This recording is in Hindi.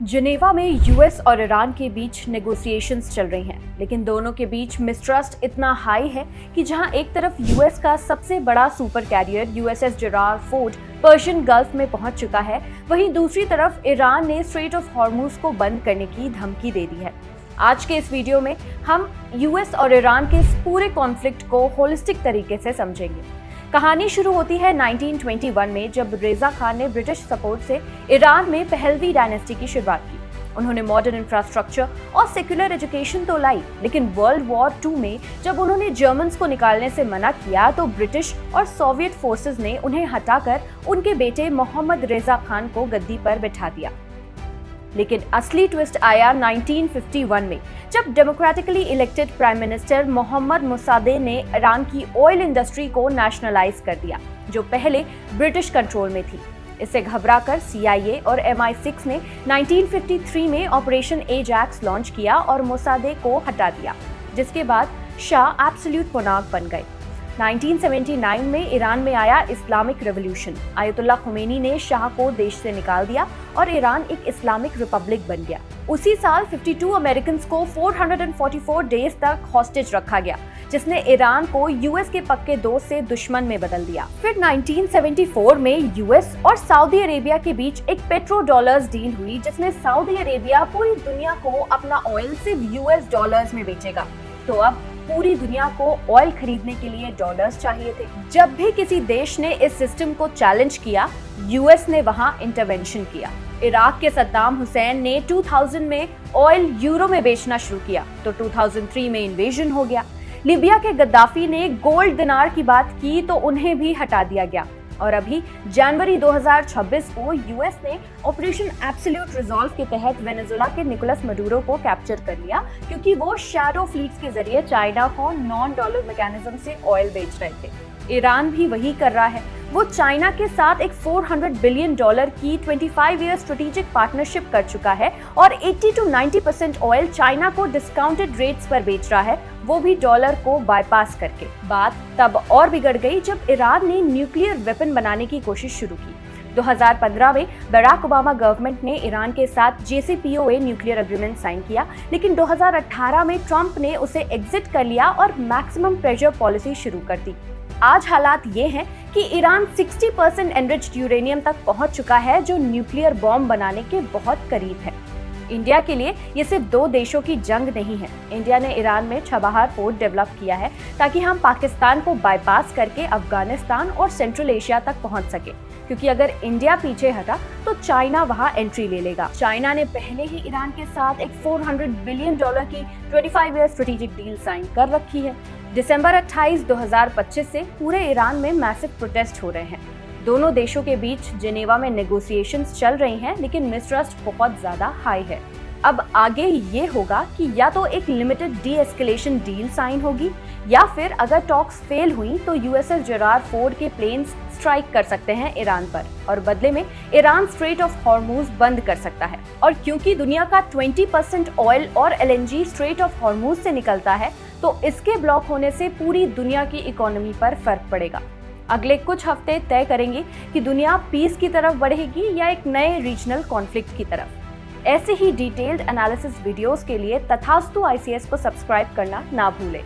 जिनेवा में यूएस और ईरान के बीच नेगोशिएशंस चल रही हैं, लेकिन दोनों के बीच मिसट्रस्ट इतना हाई है कि जहां एक तरफ यूएस का सबसे बड़ा super career USS Gerald Ford Persian gulf में पहुंच चुका है, वहीं दूसरी तरफ ईरान ने स्ट्रेट ऑफ हॉर्मुज को बंद करने की धमकी दे दी है। आज के इस वीडियो में हम यूएस और ईरान के इस पूरे कॉन्फ्लिक्ट को होलिस्टिक तरीके से समझेंगे। कहानी शुरू होती है 1921 में, जब रेजा खान ने ब्रिटिश सपोर्ट से ईरान में पहलवी डायनेस्टी की शुरुआत की। उन्होंने मॉडर्न इंफ्रास्ट्रक्चर और सेक्युलर एजुकेशन तो लाई, लेकिन वर्ल्ड वॉर 2 में जब उन्होंने जर्मन्स को निकालने से मना किया तो ब्रिटिश और सोवियत फोर्सेस ने उन्हें हटाकर उनके बेटे मोहम्मद रेजा खान को गद्दी पर बिठा दिया। लेकिन असली ट्विस्ट आया 1951 में, जब democratically elected prime minister Mohammad Mosaddegh ने ईरान की ऑयल इंडस्ट्री को नेशनलाइज कर दिया, जो पहले ब्रिटिश कंट्रोल में थी। इससे घबराकर CIA और MI6 ने 1953 में ऑपरेशन एजैक्स लॉन्च किया और मोसादेक को हटा दिया, जिसके बाद शाह एब्सोल्यूट मोनार्क बन गए। 1979 में ईरान में आया इस्लामिक रेवोल्यूशन। आयतुल्लाह खुमैनी ने शाह को देश से निकाल दिया और ईरान एक इस्लामिक रिपब्लिक बन गया। उसी साल 52 अमेरिकन को 444 डेज तक हॉस्टेज रखा गया, जिसने ईरान को यूएस के पक्के दोस्त से दुश्मन में बदल दिया। फिर 1974 में यूएस और सऊदी अरेबिया के बीच एक पेट्रो डॉलर्स डील हुई, जिसमें सऊदी अरेबिया पूरी दुनिया को अपना ऑयल सिर्फ US डॉलर्स में बेचेगा। तो अब पूरी दुनिया को ऑयल खरीदने के लिए डॉलर्स चाहिए थे। जब भी किसी देश ने इस सिस्टम को चैलेंज किया, यूएस ने वहां इंटरवेंशन किया। इराक के सद्दाम हुसैन ने 2000 में ऑयल यूरो में बेचना शुरू किया, तो 2003 में इन्वेजन हो गया। लीबिया के गद्दाफी ने गोल्ड दिनार की बात की तो उन्हें भी हटा दिया गया। और अभी जनवरी 2026 को यूएस ने ऑपरेशन एब्सोल्यूट रिजॉल्व के तहत वेनेजुएला के निकोलस मडूरो को कैप्चर कर लिया, क्योंकि वो शैडो फ्लीट्स के जरिए चाइना को नॉन डॉलर मैकेनिज्म से ऑयल बेच रहे थे। ईरान भी वही कर रहा है। वो चाइना के साथ एक $400 बिलियन की 25 ईयर स्ट्रेटेजिक पार्टनरशिप कर चुका है और 80 to 90% ऑयल चाइना को डिस्काउंटेड रेट्स पर बेच रहा है, वो भी डॉलर को बाईपास करके। बात तब और बिगड़ गई जब ईरान ने न्यूक्लियर वेपन बनाने की कोशिश शुरू की। 2015 में बराक ओबामा गवर्नमेंट ने ईरान के साथ JCPOA न्यूक्लियर एग्रीमेंट साइन किया, लेकिन 2018 में ट्रंप ने उसे एग्जिट कर लिया और मैक्सिमम प्रेशर पॉलिसी शुरू कर दी। आज हालात ये हैं कि ईरान 60% एनरिच्ड यूरेनियम तक पहुंच चुका है, जो न्यूक्लियर बॉम्ब बनाने के बहुत करीब है। इंडिया के लिए ये सिर्फ 2 देशों की जंग नहीं है। इंडिया ने ईरान में छबाहार पोर्ट डेवलप किया है ताकि हम पाकिस्तान को बाईपास करके अफगानिस्तान और सेंट्रल एशिया तक पहुंच सके, क्योंकि अगर इंडिया पीछे हटा तो चाइना वहां एंट्री ले लेगा। चाइना ने पहले ही ईरान के साथ एक $400 बिलियन की 25 ईयर स्ट्रेटेजिक डील साइन कर रखी है। दिसंबर 28, 2025 से पूरे ईरान में मैसिव प्रोटेस्ट हो रहे हैं। दोनों देशों के बीच जिनेवा में नेगोशिएशंस चल रही हैं, लेकिन मिसट्रस्ट बहुत ज्यादा हाई है। अब आगे ये होगा कि या तो एक लिमिटेड डी-एस्केलेशन डील साइन होगी, या फिर अगर टॉक्स फेल हुई तो USS जेराल्ड फोर्ड के प्लेन्स स्ट्राइक कर सकते हैं ईरान पर, और बदले में ईरान स्ट्रेट ऑफ हॉर्मुज बंद कर सकता है। और क्योंकि दुनिया का 20% ऑयल और LNG स्ट्रेट ऑफ हॉर्मुज से निकलता है, तो इसके ब्लॉक होने से पूरी दुनिया की इकोनॉमी पर फर्क पड़ेगा। अगले कुछ हफ्ते तय करेंगे कि दुनिया पीस की तरफ बढ़ेगी या एक नए रीजनल कॉन्फ्लिक्ट की तरफ। ऐसे ही डिटेल्ड एनालिसिस वीडियोस के लिए तथास्तु ICS को सब्सक्राइब करना ना भूलें।